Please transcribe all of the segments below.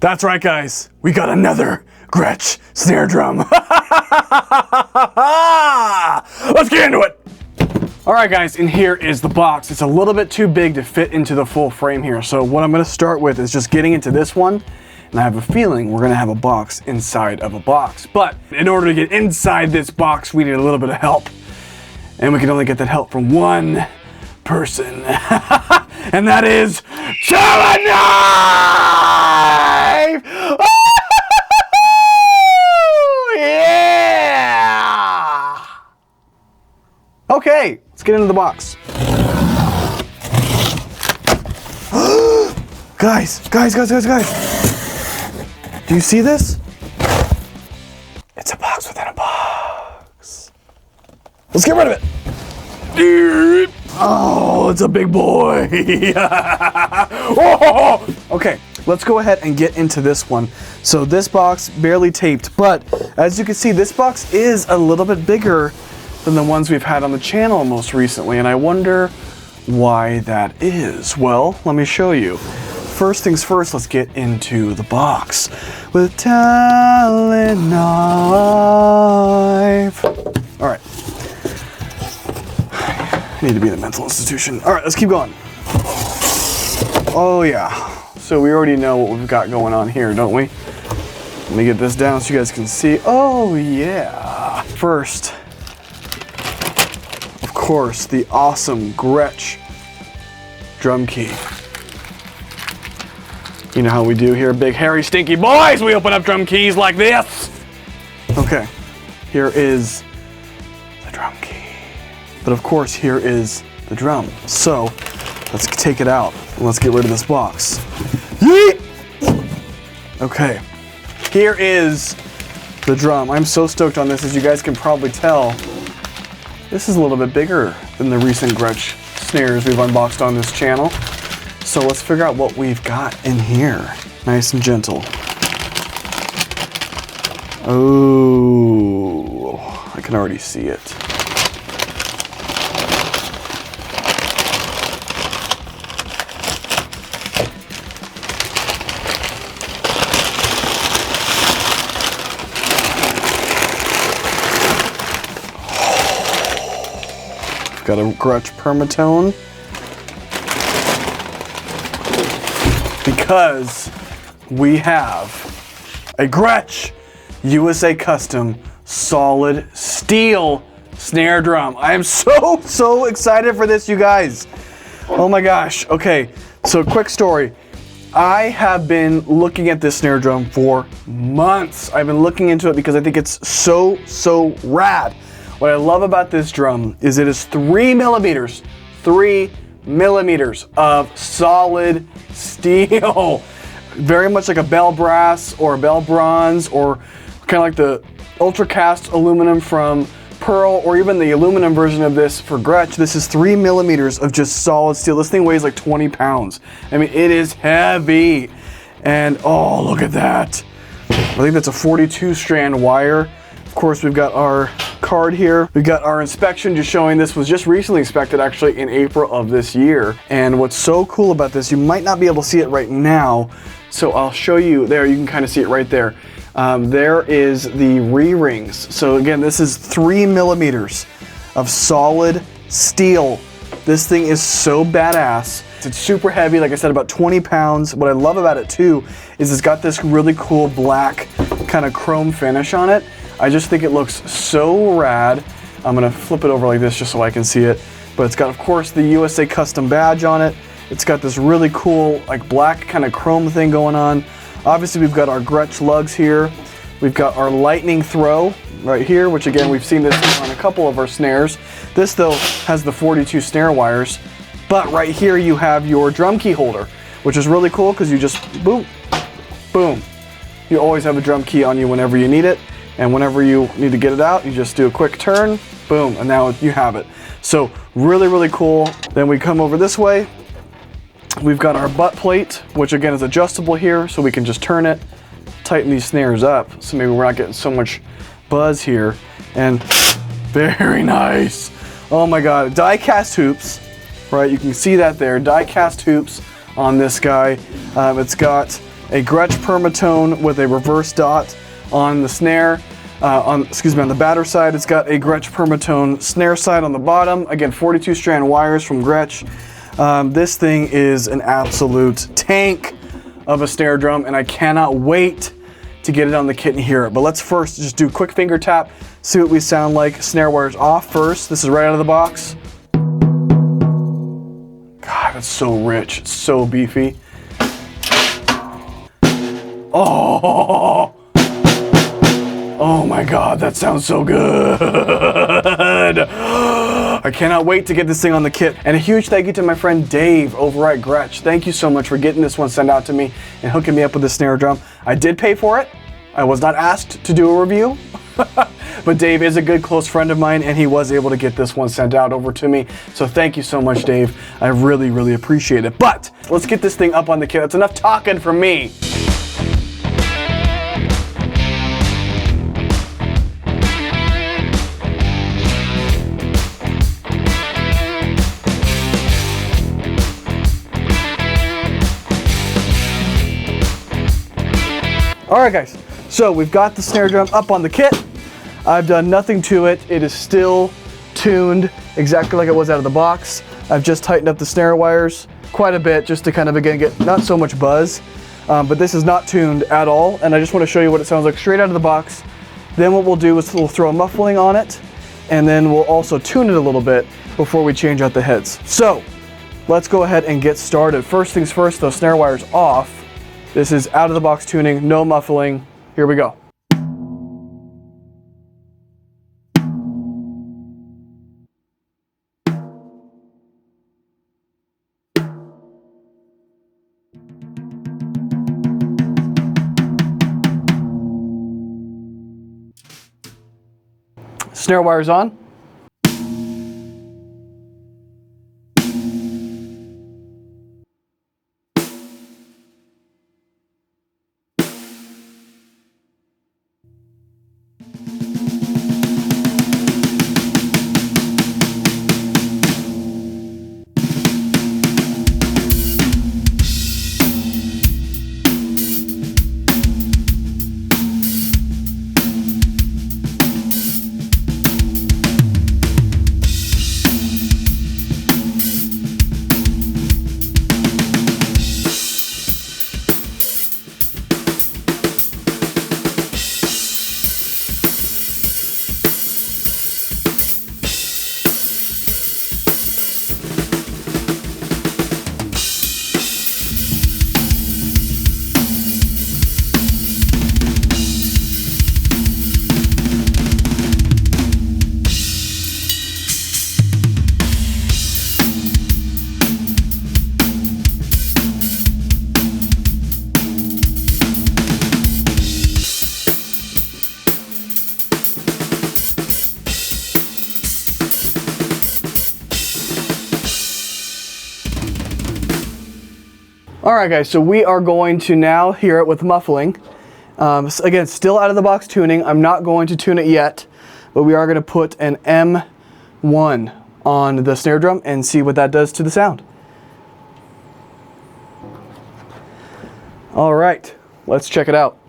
That's right, guys. We got another Gretsch snare drum. Let's get into it. All right, guys, and here is the box. It's a little bit too big to fit into the full frame here. So what I'm gonna start with is just getting into this one. And I have a feeling we're gonna have a box inside of a box. But in order to get inside this box, we need a little bit of help. And we can only get that help from one person. And that is Knife! Oh, yeah! Okay, let's get into the box. Guys. Do you see this? It's a box within a box. Let's get rid of it. Oh, it's a big boy. Okay, let's go ahead and get into this one. So this box barely taped, but as you can see, this box is a little bit bigger than the ones we've had on the channel most recently, and I wonder why that is. Well, let me show you. First things first, let's get into the box with talent knife. All right. I need to be in a mental institution. All right, let's keep going. Oh yeah. So we already know what we've got going on here, don't we? Let me get this down so you guys can see. Oh yeah. First, of course, the awesome Gretsch drum key. You know how we do here, big hairy stinky boys, we open up drum keys like this. Okay, here is the drum key. But of course, here is the drum. So, let's take it out and let's get rid of this box. Yeet! Okay, here is the drum. I'm so stoked on this, as you guys can probably tell. This is a little bit bigger than the recent Gretsch snares we've unboxed on this channel. So let's figure out what we've got in here. Nice and gentle. Oh, I can already see it. We've got a Gretsch Permatone. Because we have a Gretsch USA Custom solid steel snare drum. I am so excited for this, you guys. Oh my gosh. Okay, so quick story. I have been looking at this snare drum for months. I've been looking into it because I think it's so rad. What I love about this drum is it is 3 millimeters of solid steel. Very much like a bell brass or a bell bronze, or kind of like the ultra cast aluminum from Pearl, or even the aluminum version of this for Gretsch. This is 3 millimeters of just solid steel. This thing weighs like 20 pounds. I mean, it is heavy. And oh, look at that. I think that's a 42 strand wire. Of course, we've got our card here. We've got our inspection just showing this was just recently inspected, actually in April of this year. And what's so cool about this, you might not be able to see it right now, so I'll show you there. You can kind of see it right there. There is the re-rings. So again, this is 3 millimeters of solid steel. This thing is so badass. It's super heavy, like I said, about 20 pounds. What I love about it too is it's got this really cool black kind of chrome finish on it. I just think it looks so rad. I'm gonna flip it over like this just so I can see it. But it's got, of course, the USA Custom badge on it. It's got this really cool, like black kind of chrome thing going on. Obviously, we've got our Gretsch lugs here. We've got our lightning throw right here, which again, we've seen this on a couple of our snares. This though has the 42 snare wires. But right here you have your drum key holder, which is really cool because you just boom, boom. You always have a drum key on you whenever you need it. And whenever you need to get it out, you just do a quick turn, boom, and now you have it. So really cool. Then we come over this way. We've got our butt plate, which again is adjustable here, so we can just turn it, tighten these snares up, so maybe we're not getting so much buzz here. And very nice. Oh my God, die cast hoops, right? You can see that there, die cast hoops on this guy. It's got a Gretsch Permatone with a reverse dot on the snare. On the batter side, it's got a Gretsch Permatone snare side on the bottom. Again, 42 strand wires from Gretsch. This thing is an absolute tank of a snare drum, and I cannot wait to get it on the kit and hear it. But let's first just do a quick finger tap, see what we sound like. Snare wires off first. This is right out of the box. God, it's so rich, it's so beefy. Oh my God, that sounds so good. I cannot wait to get this thing on the kit. And a huge thank you to my friend Dave over at Gretsch. Thank you so much for getting this one sent out to me and hooking me up with the snare drum. I did pay for it. I was not asked to do a review, but Dave is a good close friend of mine and he was able to get this one sent out over to me. So thank you so much, Dave. I really, really appreciate it. But let's get this thing up on the kit. That's enough talking from me. All right, guys, so we've got the snare drum up on the kit. I've done nothing to it. It is still tuned exactly like it was out of the box. I've just tightened up the snare wires quite a bit just to kind of, again, get not so much buzz, but this is not tuned at all. And I just want to show you what it sounds like straight out of the box. Then what we'll do is we'll throw a muffling on it, and then we'll also tune it a little bit before we change out the heads. So let's go ahead and get started. First things first, those snare wires off. This is out of the box tuning, no muffling. Here we go. Snare wires on. All right, guys, so we are going to now hear it with muffling. Again, still out of the box tuning. I'm not going to tune it yet, but we are going to put an M1 on the snare drum and see what that does to the sound. All right, let's check it out.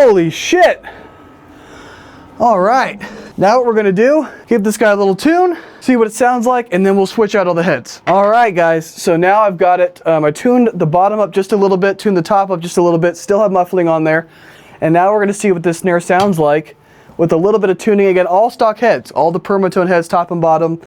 Holy shit. All right, now what we're gonna do, give this guy a little tune, see what it sounds like, and then we'll switch out all the hits. All right, guys, so now I've got it. I tuned the bottom up just a little bit, tuned the top up just a little bit, still have muffling on there. And now we're gonna see what this snare sounds like with a little bit of tuning. Again, all stock heads, all the permatone heads, top and bottom.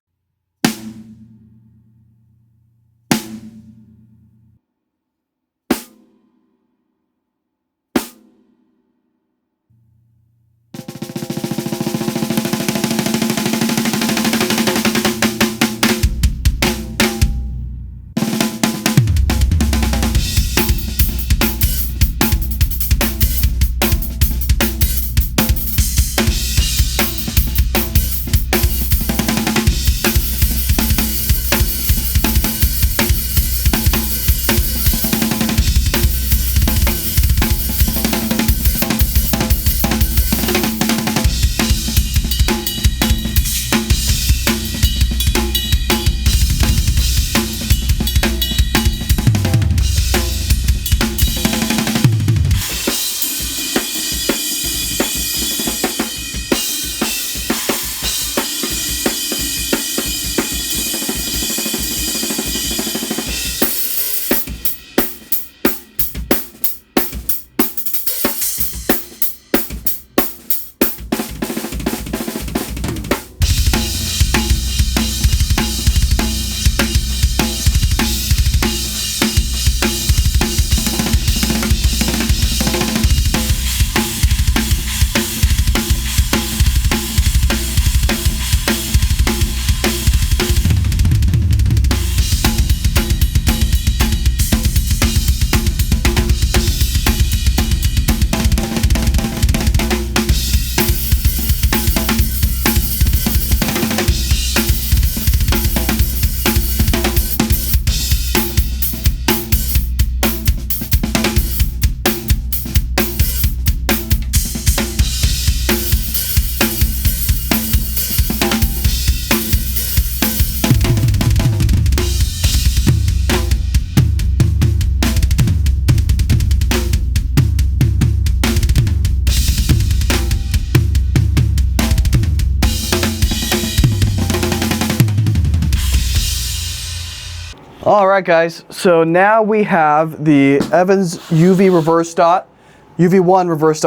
All right, guys, so now we have the Evans UV1 reverse dot,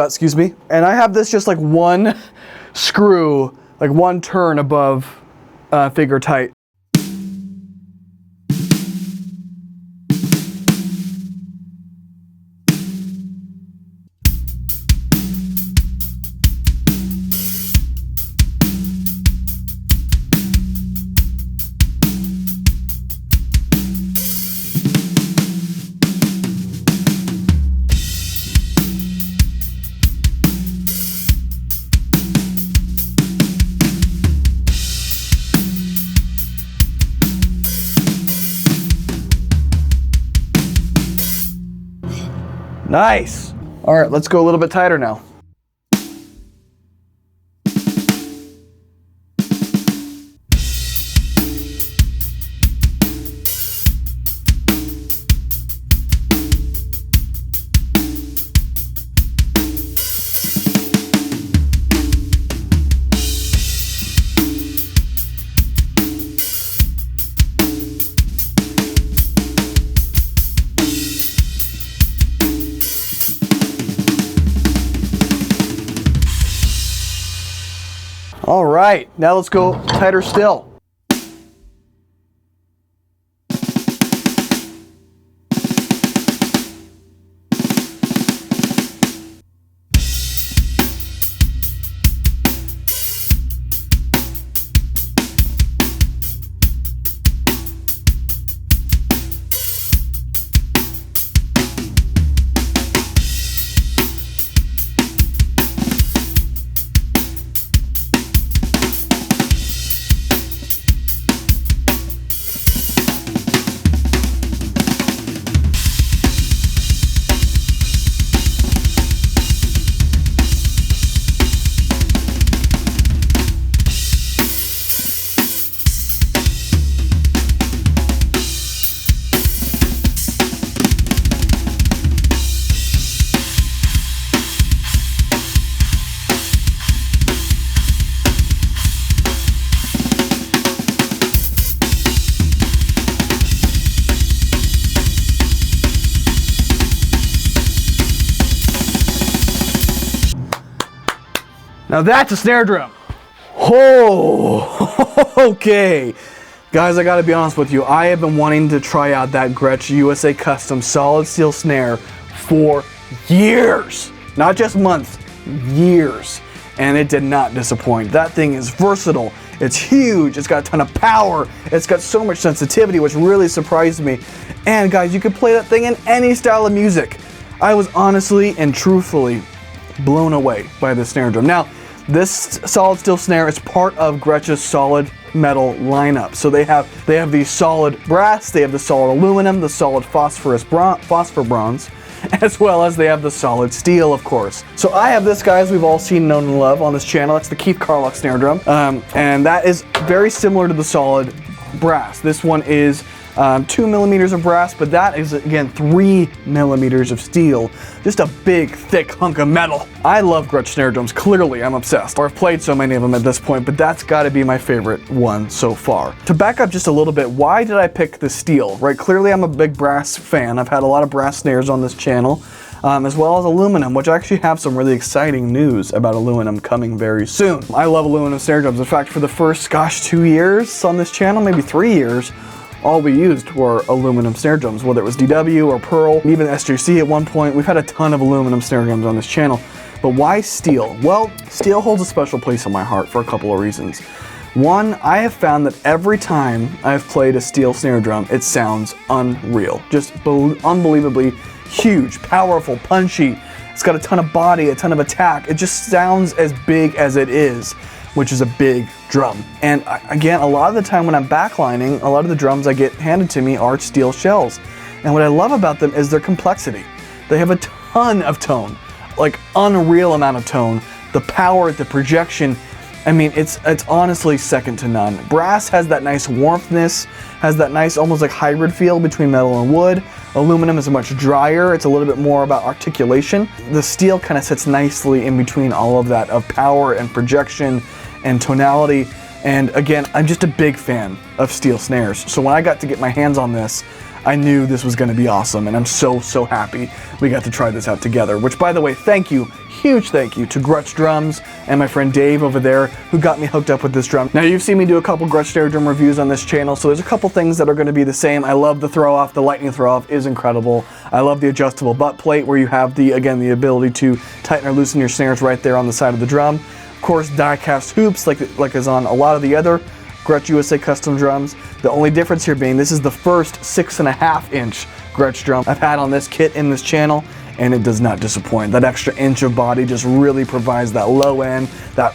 excuse me. And I have this just like one screw, like one turn above figure tight. Nice. All right, let's go a little bit tighter now. All right, now let's go tighter still. Now that's a snare drum. Oh, okay. Guys, I gotta be honest with you. I have been wanting to try out that Gretsch USA Custom solid steel snare for years. Not just months, years. And it did not disappoint. That thing is versatile. It's huge. It's got a ton of power. It's got so much sensitivity, which really surprised me. And guys, you can play that thing in any style of music. I was honestly and truthfully blown away by this snare drum. Now, this solid steel snare is part of Gretsch's solid metal lineup. So they have the solid brass, they have the solid aluminum, the solid phosphor bronze, as well as they have the solid steel, of course. So I have this, guys, we've all seen, known, and loved on this channel. It's the Keith Carlock snare drum, and that is very similar to the solid brass. This one is 2 millimeters of brass, but that is, again, 3 millimeters of steel. Just a big, thick hunk of metal. I love Gretsch snare drums. Clearly, I'm obsessed. Or I've played so many of them at this point, but that's got to be my favorite one so far. To back up just a little bit, why did I pick the steel? Right, clearly I'm a big brass fan. I've had a lot of brass snares on this channel, as well as aluminum, which I actually have some really exciting news about aluminum coming very soon. I love aluminum snare drums. In fact, for the first, 2 years on this channel, maybe 3 years, all we used were aluminum snare drums, whether it was DW or Pearl, even SJC at one point. We've had a ton of aluminum snare drums on this channel. But why steel? Well, steel holds a special place in my heart for a couple of reasons. One, I have found that every time I've played a steel snare drum, it sounds unreal. Just unbelievably huge, powerful, punchy. It's got a ton of body, a ton of attack. It just sounds as big as it is, which is a big drum. And again, a lot of the time when I'm backlining, a lot of the drums I get handed to me are steel shells. And what I love about them is their complexity. They have a ton of tone, like unreal amount of tone. The power, the projection, I mean, it's honestly second to none. Brass has that nice warmthness, has that nice almost like hybrid feel between metal and wood. Aluminum is much drier, it's a little bit more about articulation. The steel kind of sits nicely in between all of that of power and projection and tonality. And again, I'm just a big fan of steel snares. So when I got to get my hands on this, I knew this was going to be awesome, and I'm so happy we got to try this out together. Which, by the way, thank you, huge thank you to Gretsch Drums and my friend Dave over there who got me hooked up with this drum. Now, you've seen me do a couple Gretsch snare drum reviews on this channel, so there's a couple things that are going to be the same. I love the throw off. The lightning throw off is incredible. I love the adjustable butt plate where you have the ability to tighten or loosen your snares right there on the side of the drum. Of course, die-cast hoops like is on a lot of the other Gretsch USA custom drums. The only difference here being this is the first 6.5-inch Gretsch drum I've had on this kit in this channel, and it does not disappoint. That extra inch of body just really provides that low end, that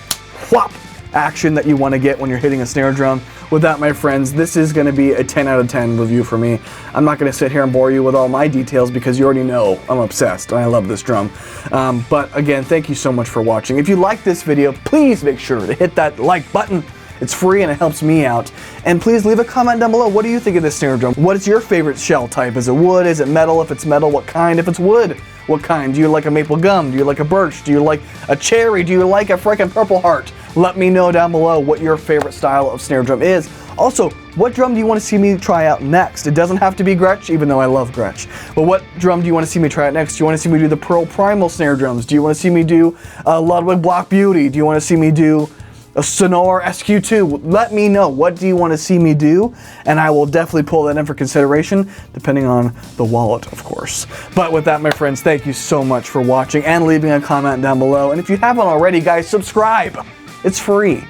whop action that you want to get when you're hitting a snare drum. With that, my friends, this is going to be a 10 out of 10 review for me. I'm not going to sit here and bore you with all my details because you already know I'm obsessed and I love this drum. But again, thank you so much for watching. If you like this video, please make sure to hit that like button. It's free and it helps me out. And please leave a comment down below. What do you think of this snare drum? What is your favorite shell type? Is it wood? Is it metal? If it's metal, what kind? If it's wood, what kind? Do you like a maple gum? Do you like a birch? Do you like a cherry? Do you like a frickin' Purple Heart? Let me know down below what your favorite style of snare drum is. Also, what drum do you want to see me try out next? It doesn't have to be Gretsch, even though I love Gretsch. But what drum do you want to see me try out next? Do you want to see me do the Pearl Primal snare drums? Do you want to see me do Ludwig Block Beauty? Do you want to see me do a Sonore SQ2? Let me know. What do you want to see me do? And I will definitely pull that in for consideration, depending on the wallet, of course. But with that, my friends, thank you so much for watching and leaving a comment down below. And if you haven't already, guys, subscribe. It's free.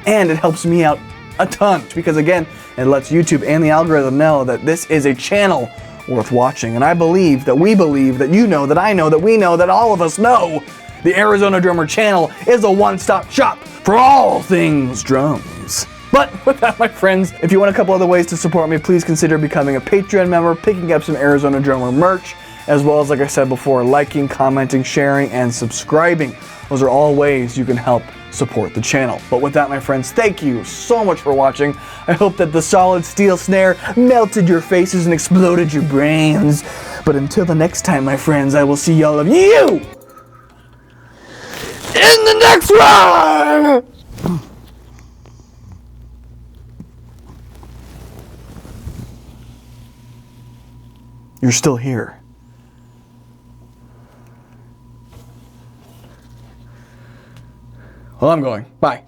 And it helps me out a ton because, again, it lets YouTube and the algorithm know that this is a channel worth watching. And I believe that we believe that you know, that I know, that we know, that all of us know the Arizona Drummer channel is a one-stop shop for all things drums. But with that, my friends, if you want a couple other ways to support me, please consider becoming a Patreon member, picking up some Arizona Drummer merch, as well as, like I said before, liking, commenting, sharing, and subscribing. Those are all ways you can help support the channel. But with that, my friends, thank you so much for watching. I hope that the solid steel snare melted your faces and exploded your brains. But until the next time, my friends, I will see all of you in the next one! You're still here. Well, I'm going. Bye.